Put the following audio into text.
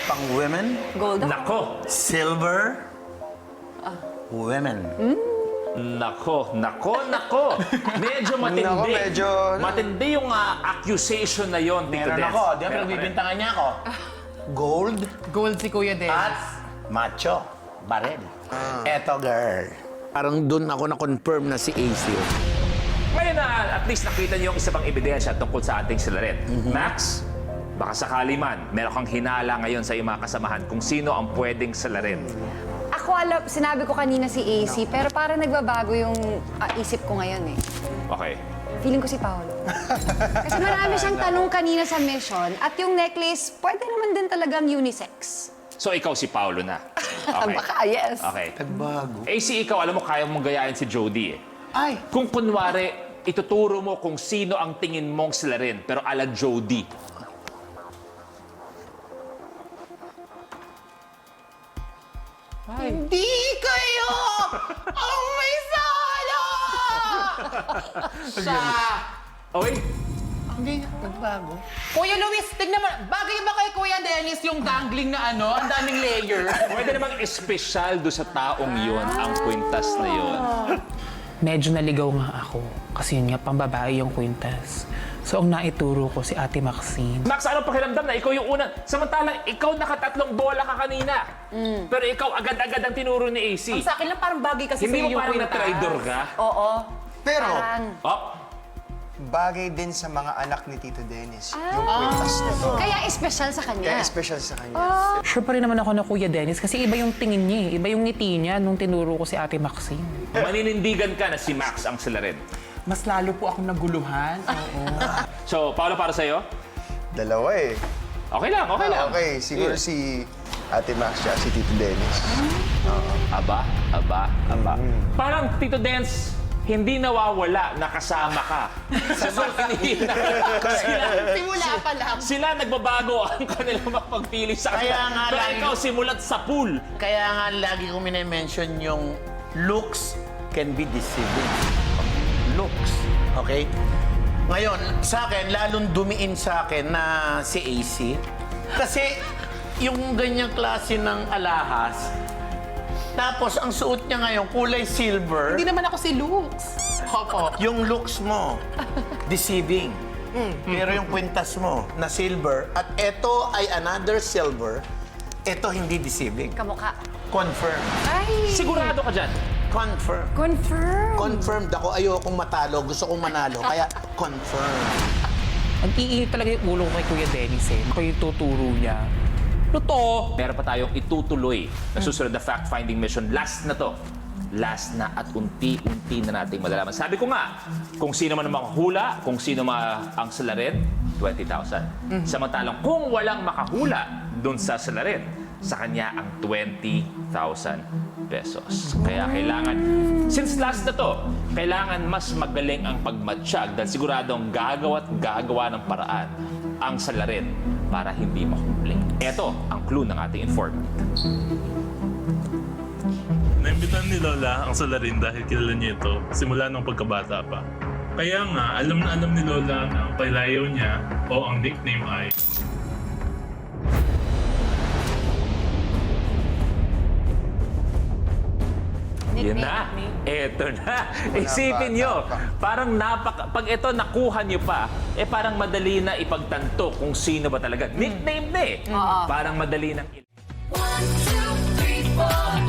pang women. Gold ako. Nako, Silver, women. nako. Medyo matindi. Nako, medyo- Matindi yung accusation na yon, Tito Meron Des. ako, di ba pinagbibintangan niya ako? Gold Gold si Kuya Dennis. at macho, barel. Eto, girl. Parang dun ako na-confirm na si AC. Ngayon na at least nakita niyo yung isa pang ebidensya tungkol sa ating salarin. Max, baka sakali man, meron kang hinala ngayon sa iyong mga kasamahan kung sino ang pwedeng salarin. Ako alam, sinabi ko kanina si AC, pero parang nagbabago yung isip ko ngayon eh. Okay. Feeling ko si Paolo. Kasi marami siyang tanong kanina sa mission at yung necklace, pwede naman din talagang unisex. So ikaw si Paolo na. Okay. Baka, yes. Okay. Nagbago. AC, ikaw, alam mo, kaya mong gayahin si Jody eh. Ay, Kung kunwari, ituturo mo kung sino ang tingin mong salarin, pero ala Jody. hindi kayo ang may sala! Oy, Hindi, nagbago. Kuya Luis, tignan mo. Bagay ba kay Kuya Dennis yung dangling na ano? Ang daming layer. pwede namang espesyal do sa taong yon ang kwintas na yon. Medyo naligaw nga ako. Kasi yun nga, pambabae yung kwintas. So, ang naituro ko si Ate Maxine. Max, anong pakiramdam na ikaw yung unang... Samantalang ikaw nakatatlong bola ka kanina. Pero ikaw agad-agad ang tinuro ni AC. Sa akin lang parang bagay kasi Hindi sa'yo mo yung parang kwintas. na-traidor ka? Oo. Pero, Parang, Oh, bagay din sa mga anak ni Tito Dennis. Yung kwintas na to. kaya espesyal sa kanya. Kaya special sa kanya. Sure pa rin naman ako na Kuya Dennis kasi iba yung tingin niya eh. Iba yung ngiti niya nung tinuro ko si Ate Maxine. maninindigan ka na si Max ang salarin. Mas lalo po akong naguluhan. Oo. So, Paolo, para sa'yo? Dalawa eh. Okay lang, okay lang. Okay, siguro si Ate Max siya, si Tito Dennis. Aba. Parang, Tito Dance, hindi nawawala na kasama ka. Sa mga Simula pa lang. Sila nagbabago ang kanilang mapagpili sa Kaya kanila. nga Pero lagi- ikaw, simulat sa pool. Kaya nga lagi ko minimension yung looks can be deceiving. Looks, okay? Ngayon, sa akin, lalong dumiin sa akin na si AC. Kasi yung ganyang klase ng alahas, tapos ang suot niya ngayon, kulay silver. Hindi naman ako si Lux. Opo. Yung looks mo, deceiving. Pero yung kwintas mo, na silver, at ito ay another silver, ito hindi deceiving. Kamukha. Confirm. Ay! Sigurado ka dyan. Confirm. Confirm. Confirmed ako. Ayokong matalo. Gusto kong manalo. Kaya, confirm. Ang iinit talaga yung ulo ko kay Kuya Dennis eh. Ako yung tuturo niya. Totoo! Meron pa tayong itutuloy na susunod na fact-finding mission. Last na to. Last na at unti-unti na nating malalaman. Sabi ko nga, kung sino man ang makahula, kung sino ang salarin, 20,000. Samantalang kung walang makahula dun sa salarin, sa kanya ang 20,000 pesos. Kaya kailangan, since last na to, kailangan mas magaling ang pagmatsyag dahil siguradong gagawa ng paraan ang salarin para hindi mahuli. Ito ang clue ng ating informant. Naimbitan ni Lola ang salarin dahil kilala niya ito simula nung pagkabata pa. Kaya nga, alam na alam ni Lola na ang palayaw niya o ang nickname ay Yan na. Eto na. Isipin nyo, parang pag ito nakuha nyo pa, parang madali na ipagtanto kung sino ba talaga. Nickname na eh. Parang madali nang... 1, 2, 3, 4